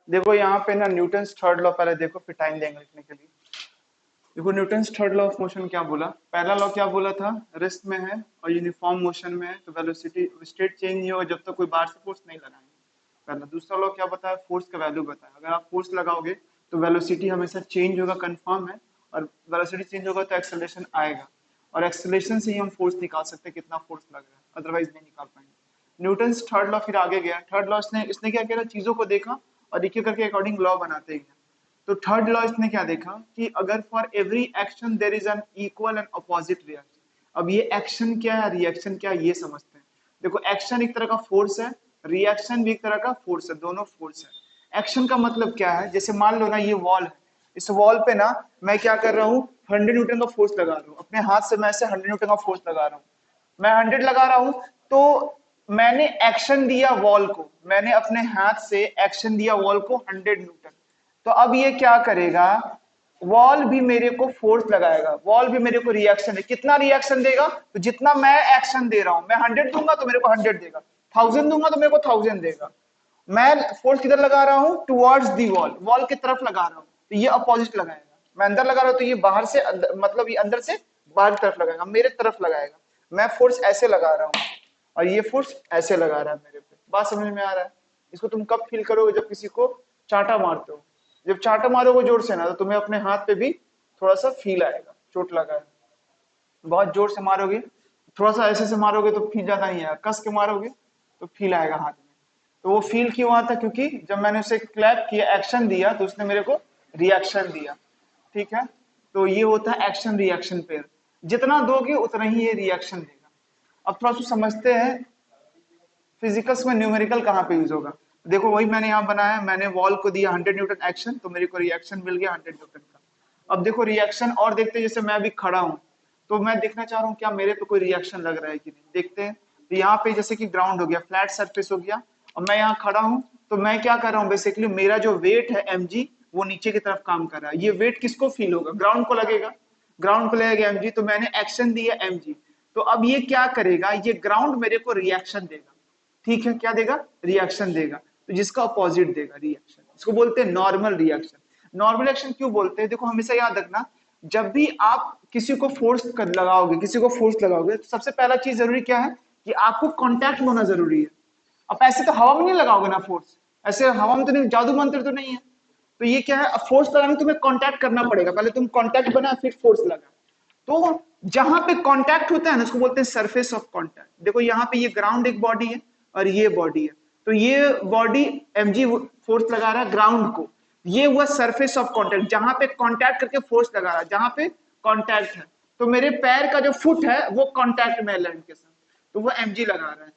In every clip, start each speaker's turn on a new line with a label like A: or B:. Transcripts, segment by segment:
A: देखो यहाँ पे ना न्यूटन्स थर्ड लॉ पहले देखो, फिर टाइम देंगे लिखने के लिए। देखो Newton's third law of motion क्या बोला, पहला लॉ क्या बोला था, रेस्ट में है और यूनिफॉर्म मोशन में है तो वेलोसिटी स्टेट चेंज नहीं होगा जब तक कोई बाहर से फोर्स नहीं लगाएंगे। पहला। दूसरा लॉ क्या बताया, फोर्स का वैल्यू बताया, अगर आप फोर्स लगाओगे तो वेलोसिटी हमेशा चेंज होगा, कंफर्म है। और वेलोसिटी चेंज होगा तो एक्सेलरेशन आएगा, और एक्सेलरेशन से ही हम फोर्स निकाल सकते हैं कितना फोर्स लग रहा है, अदरवाइज नहीं निकाल पाएंगे। न्यूटन्स थर्ड लॉ फिर आगे गया, थर्ड लॉ इसने इसने क्या किया, चीजों को देखा और एक एक करके अकॉर्डिंग लॉ बनाते गया। तो थर्ड लॉ इसने क्या देखा कि अगर for every action there is an equal and opposite reaction. अब ये एक्शन क्या है, रिएक्शन क्या है, ये समझते हैं। देखो एक्शन एक तरह का फोर्स है, रिएक्शन भी एक तरह का फोर्स है, दोनों फोर्स है। एक्शन का मतलब क्या है, जैसे मान लो ना ये वॉल है, इस वॉल पे ना मैं क्या कर रहा हूँ, 100 न्यूटन का फोर्स लगा रहा हूँ अपने हाथ से, मैं ऐसे 100 न्यूटन का फोर्स लगा रहा हूँ, मैं 100 लगा रहा हूँ। तो मैंने एक्शन दिया वॉल को, मैंने अपने हाथ से एक्शन दिया वॉल को 100 न्यूटन। तो अब ये क्या करेगा, वॉल भी मेरे को फोर्स लगाएगा, वॉल भी मेरे को रिएक्शन है, कितना रिएक्शन देगा, तो जितना मैं एक्शन दे रहा हूं, मैं 100 दूंगा तो मेरे को 100 देगा, 1000 दूंगा तो मेरे को 1000 देगा। मैं फोर्स किधर लगा रहा हूं, टुवर्ड्स दी वॉल, वॉल की तरफ लगा रहा हूं तो ये अपोजिट लगाएगा। मैं अंदर लगा रहा हूं तो ये बाहर से मतलब ये अंदर से बाहर की तरफ लगाएगा, मेरे तरफ लगाएगा। मैं फोर्स ऐसे लगा रहा हूं और ये फोर्स ऐसे लगा रहा है मेरे पे। बात समझ में आ रहा है? इसको तुम कब फील करोगे, जब किसी को चांटा मारते हो। जब चांटा मारोगे जोर से ना तो तुम्हें अपने हाथ पे भी थोड़ा सा फील आएगा, चोट लगा है। बहुत जोर से मारोगे, थोड़ा सा ऐसे से मारोगे तो फील ज्यादा नहीं आएगा, कस के मारोगे तो फील आएगा हाथ में। तो वो फील क्यों आता, क्योंकि जब मैंने उसे क्लैप किया, एक्शन दिया, तो उसने मेरे को रिएक्शन दिया। ठीक है, तो ये होता है एक्शन रिएक्शन पेयर, जितना दोगे उतना ही ये रिएक्शन देगा। अब थोड़ा सा समझते हैं फिजिक्स में न्यूमेरिकल कहाँ पे यूज होगा। देखो वही मैंने यहाँ बनाया, मैंने वॉल को दिया 100 न्यूटन एक्शन तो मेरे को रिएक्शन मिल गया 100 न्यूटन का। अब देखो रिएक्शन और देखते हैं, जैसे मैं अभी खड़ा हूँ तो मैं देखना चाह रहा हूँ क्या मेरे पे कोई रिएक्शन लग रहा है कि नहीं, देखते हैं। तो यहाँ पे जैसे कि ग्राउंड हो गया, फ्लैट सरफेस हो गया, और मैं यहाँ खड़ा हूँ तो मैं क्या कर रहा हूँ, बेसिकली मेरा जो वेट है mg वो नीचे की तरफ काम कर रहा है। ये वेट किसको फील होगा, ग्राउंड को लगेगा, ग्राउंड को लगेगा mg, तो मैंने एक्शन दिया mg। तो अब ये क्या करेगा, ये ग्राउंड मेरे को रिएक्शन देगा। ठीक है, क्या देगा, रिएक्शन देगा, तो जिसका अपोजिट देगा रिएक्शन, इसको बोलते हैं नॉर्मल रिएक्शन। नॉर्मल रिएक्शन क्यों बोलते हैं, देखो हमेशा याद रखना, जब भी आप किसी को फोर्स कर लगाओगे, किसी को फोर्स लगाओगे तो सबसे पहला चीज जरूरी क्या है कि आपको कांटेक्ट में होना जरूरी है। अब ऐसे तो हवा में नहीं लगाओगे ना फोर्स, ऐसे हवा में तो नहीं, जादू मंत्र तो नहीं है। तो ये क्या है, फोर्स लगाने में तुम्हें कांटेक्ट करना पड़ेगा, पहले तुम कांटेक्ट बना फिर फोर्स लगा। तो जहां पे कांटेक्ट होता है ना उसको बोलते हैं सरफेस ऑफ कांटेक्ट। देखो यहाँ पे ये ग्राउंड एक बॉडी है और ये बॉडी है, तो ये बॉडी mg फोर्स लगा रहा है ग्राउंड को, ये हुआ सरफेस ऑफ कांटेक्ट, जहां पे कांटेक्ट करके फोर्स लगा रहा है, जहां पे कांटेक्ट है। तो मेरे पैर का जो फुट है वो कांटेक्ट में है लैंड के साथ, तो वो mg लगा रहा है।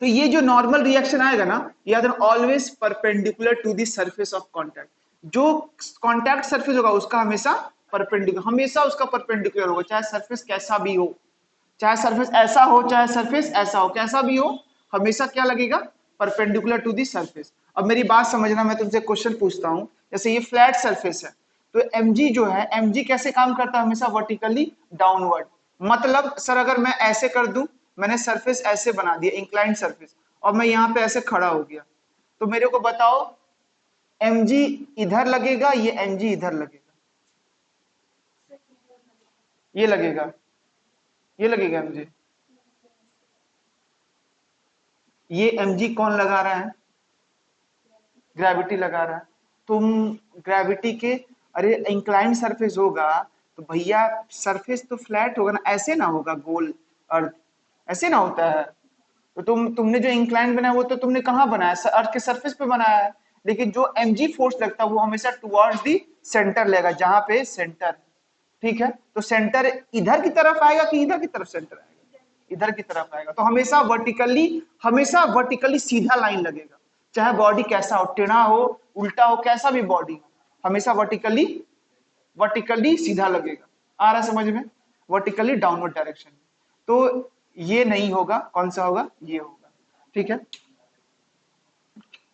A: तो ये जो नॉर्मल रिएक्शन आएगा ना, याद रखना always perpendicular to the surface of contact. जो कांटेक्ट सरफेस होगा उसका हमेशा परपेंडिकुलर, हमेशा उसका परपेंडिकुलर होगा, चाहे सरफेस कैसा भी हो, चाहे सरफेस ऐसा हो चाहे सरफेस ऐसा हो, कैसा भी हो हमेशा क्या लगेगा, परपेंडिकुलर टू दी सरफेस। अब मेरी बात समझना, मैं तुमसे क्वेश्चन पूछता हूं, जैसे ये फ्लैट सरफेस है तो mg जो है, mg कैसे काम करता है, हमेशा वर्टिकली डाउनवर्ड। मतलब सर अगर मैं ऐसे कर दूं, मैंने सरफेस ऐसे बना दिया इंक्लाइंड सरफेस, और मैं यहाँ पे ऐसे खड़ा हो गया, तो मेरे को बताओ mg इधर लगेगा, ये mg इधर लगेगा, ये लगेगा, ये लगेगा mg, ये mg कौन लगा रहा है, ग्रेविटी लगा रहा है। तुम ग्रेविटी के, अरे इंक्लाइंड सरफेस होगा तो भैया सरफेस तो फ्लैट होगा ना, ऐसे ना होगा गोल अर्थ, ऐसे ना होता है। तो तुमने जो इंक्लाइन बनाया वो तो तुमने कहाँ बनाया, अर्थ के सरफेस पे बनाया है। लेकिन जो mg फोर्स लगता है वो हमेशा टुवर्ड्स दी सेंटर लेगा, जहां पे सेंटर। ठीक है, तो सेंटर इधर की तरफ आएगा कि इधर की तरफ सेंटर आएगा, इधर की तरफ आएगा। तो हमेशा वर्टिकली सीधा लाइन लगेगा, चाहे बॉडी कैसा हो, टेढ़ा हो, उल्टा हो, कैसा भी बॉडी हो, हमेशा वर्टिकली वर्टिकली सीधा लगेगा। आ रहा समझ में, वर्टिकली डाउनवर्ड डायरेक्शन में। तो ये नहीं होगा, कौन सा होगा, ये होगा। ठीक है,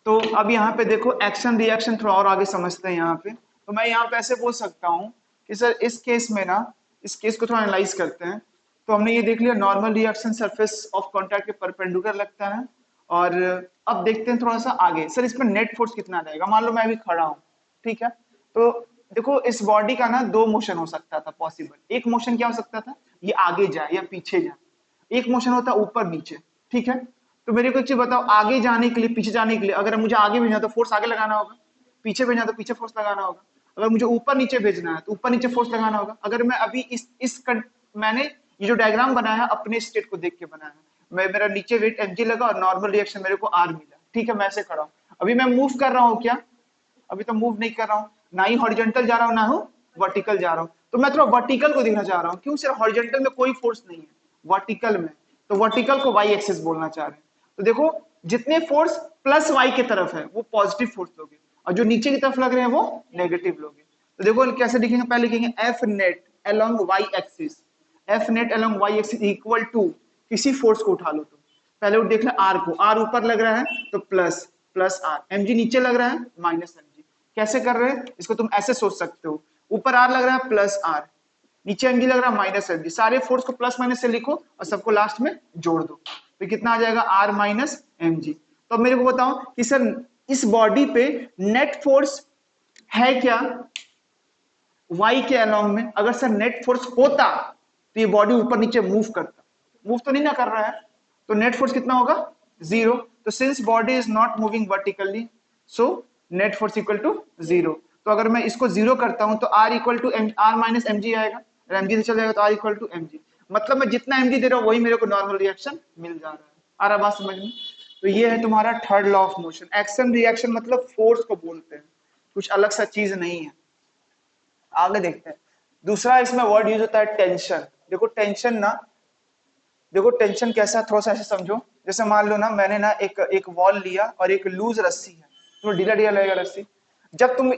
A: तो अब यहाँ पे देखो एक्शन रिएक्शन थोड़ा और आगे समझते हैं। यहाँ पे तो मैं यहाँ पे ऐसे बोल सकता हूँ कि सर इस केस में ना, इस केस को थोड़ा एनालाइज करते हैं। तो हमने ये देख लिया normal reaction surface of contact के परपेंडिकुलर लगता है, और अब देखते हैं थोड़ा सा आगे, सर इसमें नेट फोर्स कितना रहेगा। मान लो मैं अभी खड़ा हूँ, ठीक है, तो देखो इस बॉडी का ना दो मोशन हो सकता था पॉसिबल। एक मोशन क्या हो सकता था, ये आगे जाए या पीछे जाए। एक मोशन होता ऊपर नीचे, ठीक है। तो मेरे को एक चीज बताओ, आगे जाने के लिए, पीछे जाने के लिए, अगर मुझे आगे भेजना तो फोर्स आगे लगाना होगा, पीछे भेजना तो पीछे फोर्स लगाना होगा। अगर मुझे ऊपर नीचे भेजना है तो ऊपर नीचे फोर्स लगाना होगा। अगर मैं अभी मैंने ये जो डायग्राम बनाया है अपने स्टेट को देख के बनाया है। मैं, मेरा नीचे वेट mg लगा और नॉर्मल रिएक्शन मेरे को r मिला, ठीक है, मैं ऐसे खड़ा हूँ। अभी मैं मूव कर रहा हूँ क्या, अभी तो मूव नहीं कर रहा हूँ, ना ही हॉरिजॉन्टल जा रहा हूँ ना हूँ वर्टिकल जा रहा हूँ। तो मैं थोड़ा वर्टिकल को देखना चाह रहा हूँ, क्यों, सिर्फ हॉरिजॉन्टल में कोई फोर्स नहीं है, वर्टिकल में, तो वर्टिकल को वाई एक्सिस बोलना चाह रहे हैं। तो देखो जितने फोर्स प्लस वाई की तरफ है वो पॉजिटिव फोर्स लोगे, और जो नीचे की तरफ लग रहे हैं वो नेगेटिव लोगे। तो देखो कैसे लिखेंगे, पहले लिखेंगे F net along Y axis, F net along Y axis equal to, किसी फोर्स को उठा लो तो पहले वो देख ले आर को, आर ऊपर लग रहा है तो प्लस प्लस आर, एमजी नीचे लग रहा है माइनस एमजी। कैसे कर रहे हैं इसको, तुम ऐसे सोच सकते हो, ऊपर आर लग रहा है प्लस आर, नीचे एमजी लग रहा है माइनस एमजी, सारे फोर्स को प्लस माइनस से लिखो और सबको लास्ट में जोड़ दो, तो कितना आ जाएगा आर माइनस एमजी। तो अब मेरे को बताओ कि सर इस बॉडी पे नेट फोर्स है क्या वाई के अलोंग में। अगर सर नेट फोर्स होता तो ये बॉडी ऊपर नीचे मूव करता, मूव तो नहीं ना कर रहा है, तो नेट फोर्स कितना होगा, जीरो। तो since body is not moving vertically, so net force equal to zero. तो अगर मैं इसको जीरो करता हूं तो R equal to R minus M G आएगा, एमजी से चल जाएगा तो R equal to M G, मतलब मैं जितना एमजी दे रहा हूं वही मेरे को नॉर्मल रिएक्शन मिल जा रहा है। आ रहा बात समझ में। तो ये है तुम्हारा third law of motion. Action reaction मतलब फोर्स को बोलते हैं, कुछ अलग सा चीज नहीं है। आगे देखते हैं, दूसरा इसमें वर्ड यूज होता है टेंशन। देखो टेंशन ना, देखो टेंशन कैसा, थोड़ा सा ऐसे समझो, जैसे मान लो ना मैंने ना एक वॉल लिया और एक लूज रस्सी है, तो ढीला ढीला लगेगा रस्सी। जब तुम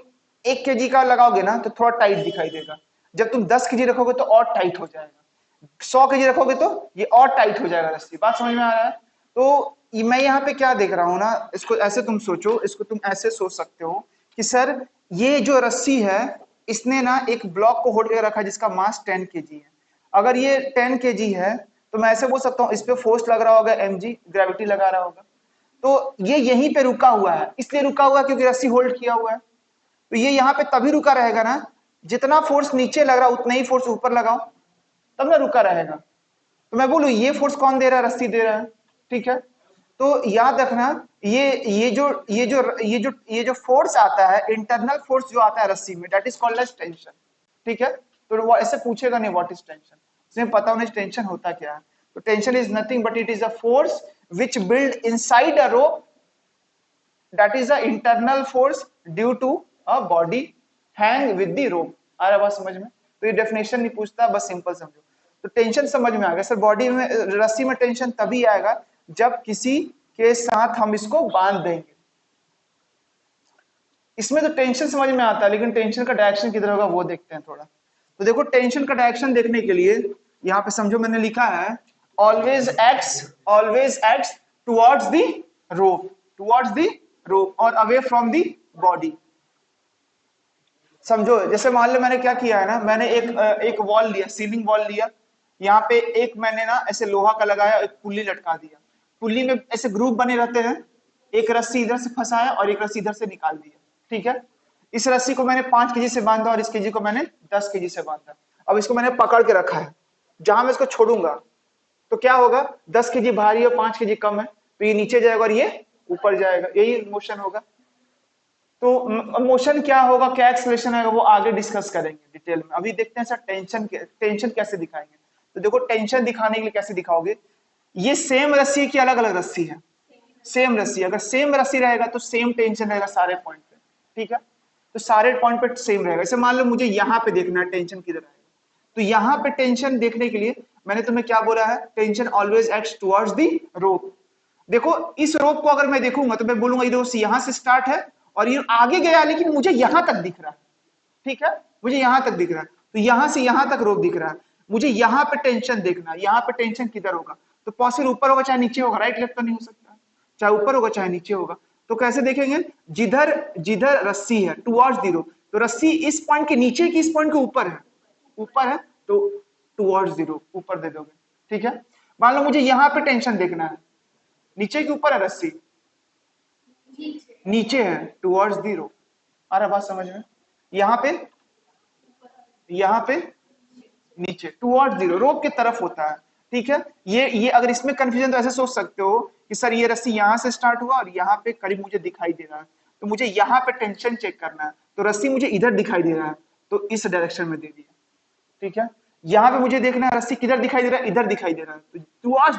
A: 1 kg का लगाओगे ना तो थोड़ा टाइट दिखाई देगा, जब तुम 10 kg रखोगे तो और टाइट हो जाएगा, 100 kg रखोगे तो ये और टाइट हो जाएगा रस्सी। बात समझ में आ रहा है। तो मैं यहाँ पे क्या देख रहा हूँ ना, इसको ऐसे तुम सोचो, इसको तुम ऐसे सोच सकते हो कि सर ये जो रस्सी है इसने ना एक ब्लॉक को होल्ड करके रखा है जिसका मास 10 kg है। अगर ये 10 kg है तो मैं ऐसे बोल सकता हूँ इस पे फोर्स लग रहा होगा mg, ग्रेविटी लगा रहा होगा, तो ये यहीं पे रुका हुआ है, इसलिए रुका हुआ है क्योंकि रस्सी होल्ड किया हुआ है। तो ये यहाँ पे तभी रुका रहेगा ना, जितना फोर्स नीचे लग रहा है उतना ही फोर्स ऊपर लगाओ तब ना रुका रहेगा। तो मैं बोलूं ये फोर्स कौन दे रहा है, रस्सी दे रहा है, ठीक है। तो याद रखना ये जो फोर्स आता है, इंटरनल फोर्स जो आता है रस्सी में, that is called as tension, ठीक है। तो वो ऐसे पूछेगा नहीं व्हाट इज टेंशन, इसमें पता होना टेंशन होता क्या है। तो tension is nothing but it is a force which build inside a rope, that is a internal force due to a body hang with the rope. आ रहा बात समझ में। तो ये डेफिनेशन नहीं पूछता, बस सिंपल समझो। तो टेंशन समझ में आ गया सर, बॉडी में रस्सी में टेंशन तभी आएगा जब किसी के साथ हम इसको बांध देंगे। इसमें तो टेंशन समझ में आता है, लेकिन टेंशन का डायरेक्शन किधर होगा वो देखते हैं थोड़ा। तो देखो टेंशन का डायरेक्शन देखने के लिए यहाँ पे समझो मैंने लिखा है always acts towards the rope, towards the rope और अवे फ्रॉम द बॉडी। समझो जैसे मान लो मैंने क्या किया है ना, मैंने एक वॉल लिया, सीलिंग वॉल लिया, यहाँ पे एक मैंने ना ऐसे लोहा का लगाया, एक पुल्ली लटका दिया, पुल्ली में ऐसे ग्रुप बने रहते हैं, एक रस्सी इधर से फंसाया और एक रस्सी इधर से निकाल दिया, ठीक है। इस रस्सी को मैंने 5 kg से बांधा और इस kg को मैंने 10 kg से बांधा। अब इसको मैंने पकड़ के रखा है, जहां मैं इसको छोड़ूंगा तो क्या होगा, 10 kg भारी और 5 kg कम है, तो ये नीचे जाएगा और ये ऊपर जाएगा, यही मोशन होगा। तो मोशन क्या होगा, क्या एक्सेलरेशन आएगा, वो आगे डिस्कस करेंगे डिटेल में। अभी देखते हैं सर टेंशन कैसे दिखाएंगे। तो देखो टेंशन दिखाने के लिए कैसे दिखाओगे, ये सेम रस्सी की अलग अलग रस्सी है, सेम रस्सी, अगर सेम रस्सी रहेगा तो सेम टेंशन रहेगा सारे पॉइंट पे, ठीक है। तो सारे पॉइंट पे सेम रहेगा। जैसे मान लो मुझे यहाँ पे देखना है टेंशन किधर आएगा, तो यहाँ पे टेंशन देखने के लिए मैंने तुम्हें क्या बोला है, tension always acts towards the rope. देखो इस रोप को अगर मैं देखूंगा तो मैं बोलूंगा ये रोप यहाँ से स्टार्ट है और ये आगे गया, लेकिन मुझे यहां तक दिख रहा है, ठीक है, मुझे यहां तक दिख रहा है, तो यहां से यहां तक रोप दिख रहा है, मुझे यहां पे टेंशन देखना है, यहां पे टेंशन किधर होगा, तो पॉसिबल ऊपर होगा चाहे नीचे होगा, राइट लेफ्ट तो नहीं हो सकता, चाहे ऊपर होगा चाहे नीचे होगा। तो कैसे देखेंगे, जिधर जिधर रस्सी है टुवर्ड्स द रोप, तो रस्सी इस पॉइंट के नीचे की इस पॉइंट के ऊपर है, ऊपर है तो टुवर्ड्स द रोप ऊपर दे दोगे, ठीक है। मान लो मुझे यहां पे टेंशन देखना है, नीचे के ऊपर है रस्सी, नीचे है, टुवर्ड्स द रोप। आ रहा बात समझ में? यहाँ पे नीचे, टुवर्ड्स द रोप की तरफ होता है, ठीक है। ये अगर इसमें कंफ्यूजन तो ऐसे सोच सकते हो कि सर ये रस्सी यहाँ से स्टार्ट हुआ और यहाँ पे करीब मुझे दिखाई दे रहा है, तो मुझे यहाँ पे टेंशन चेक करना है, तो रस्सी मुझे इधर दिखाई दे रहा है तो इस डायरेक्शन में दे दिया, ठीक है। यहाँ पे मुझे देखना है रस्सी किधर दिखाई दे रहा है, इधर दिखाई दे रहा है, तो टुवर्ड्स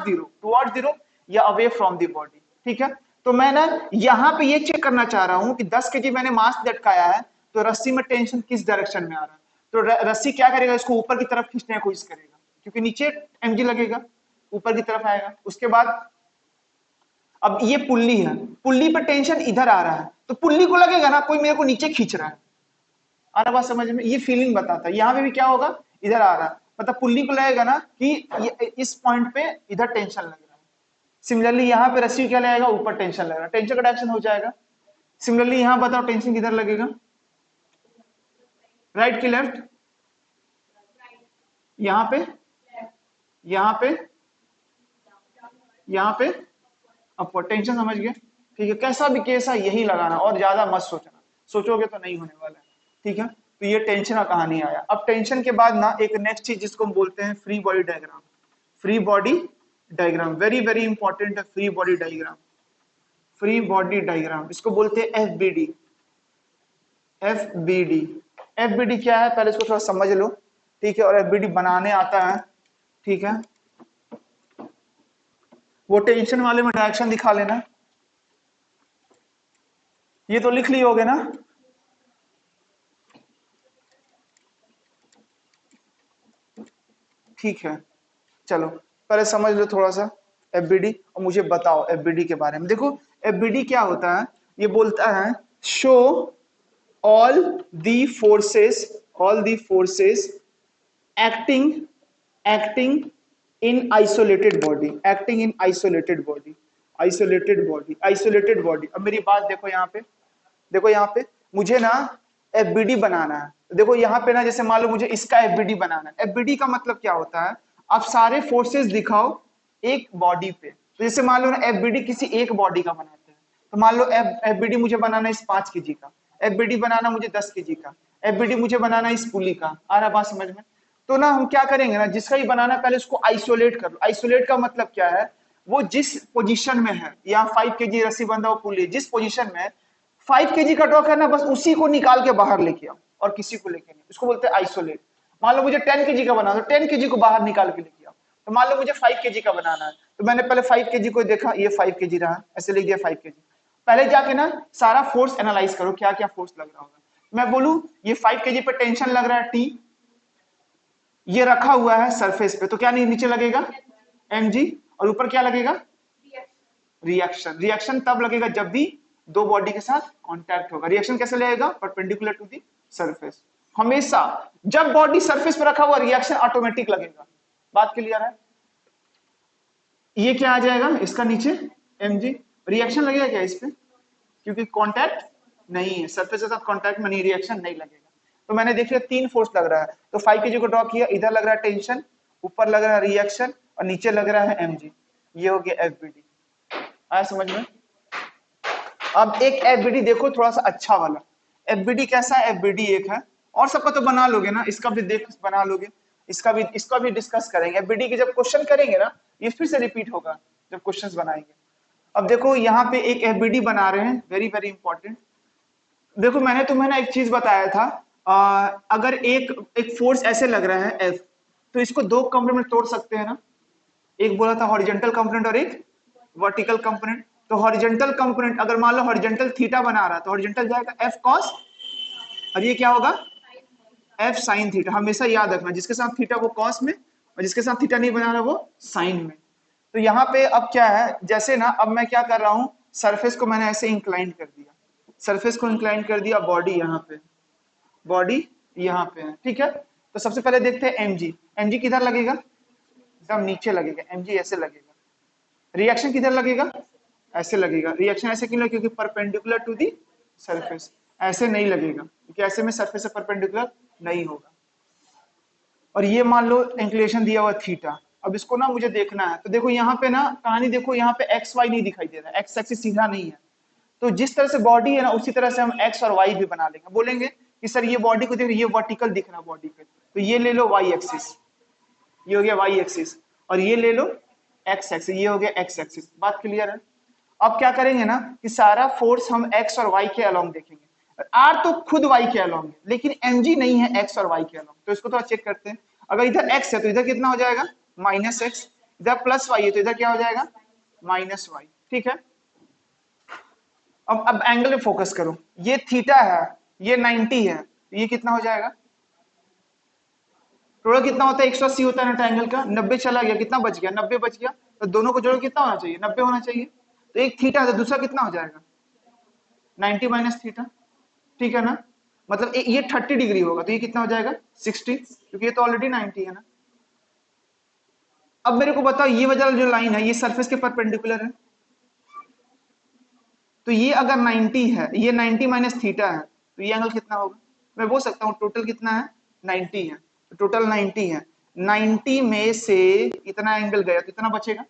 A: द रोप या अवे फ्रॉम द बॉडी, ठीक है। तो मैं ना यहाँ पे ये चेक करना चाह रहा हूँ कि 10 केजी मैंने मास लटकाया है, तो रस्सी में टेंशन किस डायरेक्शन में आ रहा है, तो रस्सी क्या करेगा, इसको ऊपर की तरफ खींचने की कोशिश करेगा, क्योंकि नीचे mg लगेगा, ऊपर की तरफ आएगा। उसके बाद अब ये पुल्ली है, पुल्ली पर टेंशन इधर आ रहा है, तो पुल्ली को लगेगा ना कोई मेरे को नीचे खींच रहा है। आ रहा बात समझ में? ये फीलिंग बताता है। यहाँ पे भी क्या होगा, इधर आ रहा है, मतलब पुल्ली को लगेगा ना कि इस पॉइंट पे इधर टेंशन लग रहा है। सिमिलरली यहाँ पे रस्सी क्या लगेगा, ऊपर टेंशन लग रहा है, टेंशन का डायरेक्शन हो जाएगा। सिमिलरली यहाँ बताओ टेंशन किधर लगेगा, राइट की लेफ्ट, यहाँ पे अपवर्ड, टेंशन समझ गए, ठीक है। कैसा भी केस है यही लगाना और ज्यादा मत सोचना, सोचोगे तो नहीं होने वाला है, ठीक है। तो ये टेंशन का कहानी आया। अब टेंशन के बाद ना एक नेक्स्ट चीज जिसको हम बोलते हैं free body diagram. Free body diagram very very important है। Free body diagram, free body diagram इसको बोलते हैं एफबीडी। एफबीडी, एफबीडी क्या है पहले इसको थोड़ा समझ लो, ठीक है। और एफबीडी बनाने आता है, ठीक है। वो टेंशन वाले में डायरेक्शन दिखा लेना, ये तो लिख ली होगे ना, ठीक है। चलो पहले समझ लो थोड़ा सा एफबीडी और मुझे बताओ एफबीडी के बारे में। देखो एफबीडी क्या होता है, ये बोलता है show all the forces acting in isolated body, acting in isolated body, isolated body. अब मेरी बात देखो यहाँ पे, देखो यहाँ पे मुझे ना एफबीडी बनाना है। देखो यहाँ पे ना जैसे मान लो मुझे इसका एफबीडी बनाना है। एफबीडी का मतलब क्या होता है, आप सारे फोर्सेस दिखाओ एक बॉडी पे। तो जैसे मान लो ना एफबीडी किसी एक बॉडी का बनाते हैं, तो मान लो एफबीडी मुझे बनाना है इस 5 केजी का, एफबीडी बनाना मुझे 10 केजी का, एफबीडी मुझे बनाना है इस पुली का। आ रहा बात समझ में? तो ना हम क्या करेंगे ना, जिसका ही बनाना पहले उसको आइसोलेट कर लो। आइसोलेट का मतलब क्या है, वो जिस पोजीशन में है, यहाँ 5 केजी रस्सी बंधा हुआ पुली जिस पोजीशन में 5 केजी का ड्रॉ करना, बस उसी को निकाल के बाहर लेके आओ और किसी को लेके नहीं, उसको बोलते हैं आइसोलेट। मान लो मुझे 10 केजी का बनाना, तो 10 केजी को बाहर निकाल के लेके आओ। तो मान लो मुझे 5 केजी का बनाना है, तो मैंने पहले 5 केजी को देखा, ये 5 केजी रहा, ऐसे लिख दिया 5 केजी। पहले जाके ना सारा फोर्स एनालाइज करो, क्या क्या फोर्स लग रहा होगा। मैं बोलूं ये 5 केजी पे टेंशन लग रहा है T, ये रखा हुआ है सरफेस पे, तो क्या नहीं नीचे लगेगा mg, और ऊपर क्या लगेगा रिएक्शन। रिएक्शन तब लगेगा जब भी दो बॉडी के साथ कांटेक्ट होगा। रिएक्शन कैसे लगेगा, परपेंडिकुलर टू दी सरफेस। हमेशा जब बॉडी सरफेस पर रखा हुआ रिएक्शन ऑटोमेटिक लगेगा। बात क्लियर है? ये क्या आ जाएगा इसका नीचे mg, रिएक्शन लगेगा क्या इस पे, क्योंकि कांटेक्ट नहीं है, सरफेस के साथ कांटेक्ट में नहीं, रिएक्शन नहीं लगेगा। तो मैंने देख लिया 3 फोर्स लग रहा है, तो 5 केजी को ड्रॉ किया, इधर लग रहा है टेंशन, ऊपर लग रहा है रिएक्शन और नीचे लग रहा है mg। ये हो गया एफबीडी। आया समझ में? अब एक एफबीडी देखो थोड़ा सा अच्छा वाला। एफबीडी कैसा है, एफबीडी एक है, और सबका तो बना लोगे ना, इसका भी देख बना लोगे, इसका भी डिस्कस करेंगे। एफबीडी के जब क्वेश्चन करेंगे ना, ये फिर से रिपीट होगा जब क्वेश्चंस बनाएंगे। अब देखो यहाँ पे एक एफबीडी बना रहे हैं, वेरी वेरी इंपॉर्टेंट। देखो मैंने तुम्हें ना एक चीज बताया था, अगर एक फोर्स ऐसे लग रहा है F, तो इसको 2 कंपोनेंट में तोड़ सकते हैं ना। एक बोला था हॉरिजॉन्टल कंपोनेंट और एक वर्टिकल कंपोनेंट। तो हॉरिजॉन्टल कंपोनेंट अगर मान लो हॉरिजॉन्टल थीटा बना रहा है, तो हॉरिजॉन्टल जाएगा F cos, और ये क्या होगा F sin थीटा। हमेशा याद रखना, जिसके साथ थीटा वो cos में, और जिसके साथ थीटा नहीं बना रहा वो sin में। तो यहाँ पे अब क्या है, जैसे ना अब मैं क्या कर रहा हूँ, सरफेस को मैंने ऐसे इंक्लाइन कर दिया, सरफेस को इंक्लाइन कर दिया, बॉडी यहाँ पे, बॉडी यहाँ पे है, ठीक है। तो सबसे पहले देखते हैं mg। mg किधर लगेगा, एकदम नीचे लगेगा, mg ऐसे लगेगा। रिएक्शन किधर लगेगा, ऐसे लगेगा। रिएक्शन ऐसे क्यों लगेगा, क्योंकि परपेंडिकुलर टू दी सरफेस। ऐसे नहीं लगेगा क्योंकि ऐसे में सरफेस से परपेंडिकुलर नहीं होगा। और ये मान लो इंक्लिनेशन दिया हुआ थीटा, अब इसको ना मुझे देखना है, तो देखो यहाँ पे ना कहानी देखो, यहाँ पे एक्स वाई नहीं दिखाई दे रहा है, एक्स एक्सिस सीधा नहीं है, तो जिस तरह से बॉडी है ना उसी तरह से हम एक्स और वाई भी बना लेंगे। बोलेंगे कि सर ये बॉडी को देखो, ये वर्टिकल दिख रहा है बॉडी पे, तो ये ले लो वाई एक्सिस, ये हो गया वाई एक्सिस, और ये ले लो एक्स एक्सिस, ये हो गया एक्स एक्सिस। बात क्लियर है? अब क्या करेंगे ना कि सारा फोर्स हम एक्स और वाई के अलोंग देखेंगे। आर तो खुद वाई के अलोंग है, लेकिन एमजी नहीं है एक्स और वाई के अलोंग, तो इसको थोड़ा चेक करते हैं। अगर इधर एक्स है तो इधर कितना हो जाएगा माइनस एक्स, इधर प्लस वाई है तो इधर क्या हो जाएगा माइनस वाई। ठीक है, अब एंगल पे फोकस करो, ये थीटा है, ये 90 है, तो ये कितना हो जाएगा, टोटल कितना होता है 180 होता है ना ट्रायंगल का, 90 चला गया, कितना बच गया 90 बच गया, तो दोनों को जोड़ो कितना होना चाहिए 90 होना चाहिए, तो एक थीटा है तो दूसरा कितना हो जाएगा 90 माइनस थीटा। ठीक है ना, मतलब ये 30 डिग्री होगा तो ये कितना हो जाएगा 60, क्योंकि ये तो ऑलरेडी 90 है ना। अब मेरे को बताओ ये वाला जो लाइन है ये सरफेस के परपेंडिकुलर है, तो ये अगर 90 है, ये 90 माइनस थीटा है, तो ये एंगल कितना होगा, मैं बोल सकता हूँ टोटल कितना है 90 है, तो टोटल 90 है, 90 में से इतना एंगल गया तो इतना बचेगा,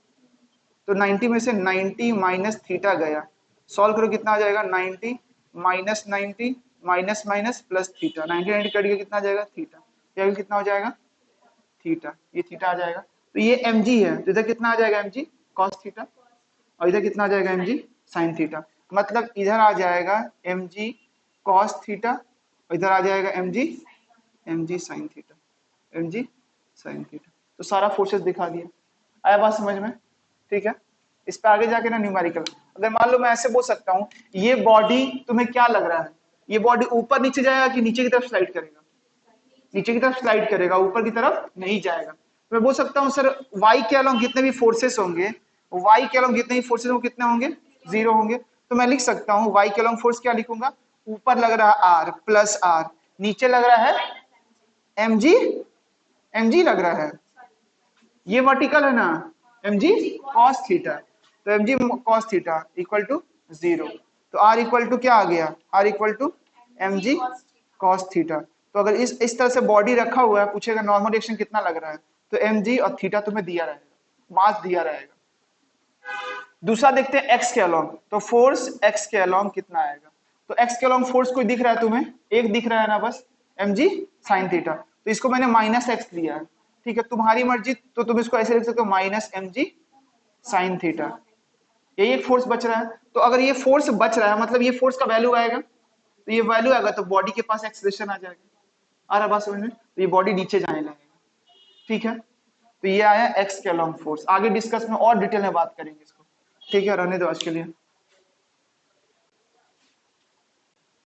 A: तो 90 में से 90 माइनस थीटा गया, सॉल्व करो कितना आ जाएगा 90 minus 90 minus minus plus theta, 90 90 cut गया कितना आ जाएगा थीटा, ये कितना हो जाएगा थीटा, ये थीटा आ जाएगा, तो ये mg है, तो इधर कितना आ जाएगा mg cos थीटा, और इधर कितना आ जाएगा mg sin थीटा, मतलब इधर आ जाएगा mg cos थीटा और इधर आ जाएगा mg sin theta, mg sin theta. तो सारा फोर्सेस दिखा दिया, आया बात समझ में? ठीक है, इस पे आगे जाके ना न्यूमेरिकल, अगर मान लो मैं ऐसे बोल सकता हूँ ये बॉडी तुम्हें क्या लग रहा है, ये बॉडी ऊपर नीचे जाएगा कि नीचे की तरफ स्लाइड करेगा, नीचे की तरफ स्लाइड करेगा, ऊपर की तरफ नहीं जाएगा। मैं बोल सकता हूँ सर y के अलोंग जितने भी फोर्सेस होंगे, y के अलोंग जितने भी फोर्सेस होंगे कितने होंगे 0 होंगे, तो मैं लिख सकता हूँ y के अलोंग फोर्स क्या लिखूंगा, ऊपर लग रहा है r प्लस r, नीचे लग रहा है mg लग रहा है, ये वर्टिकल है ना mg cos थीटा, तो mg cos theta equal to 0, तो r इक्वल टू क्या आ गया, r equal to mg cos theta. तो अगर इस तरह से बॉडी रखा हुआ है, पूछेगा नॉर्मल रिएक्शन कितना लग रहा है, तो mg और थीटा तुम्हें दिया रहेगा, मास दिया रहेगा। दूसरा देखते हैं x के अलोंग, तो फोर्स x के अलोंग कितना आएगा, तो x के अलोंग फोर्स कोई दिख रहा है तुम्हें, एक दिख रहा है ना बस mg sin थीटा, तो इसको मैंने माइनस x लिया है। ठीक है, तुम्हारी मर्जी, तो तुम इसको ऐसे लिख सकते हो माइनस mg sin थीटा, यही एक फोर्स बच रहा है। तो अगर ये फोर्स बच रहा है मतलब ये फोर्स का वैल्यू आएगा, तो ये वैल्यू आएगा तो बॉडी के पास एक्सेलरेशन आ जाएगा, आ रहा बात समझ में, तो ये बॉडी नीचे जाने लगेगा। ठीक है, तो ये आया एक्स के अलोंग फोर्स, आगे डिस्कस में और डिटेल में बात करेंगे इसको। ठीक है, रहने दो आज के लिए।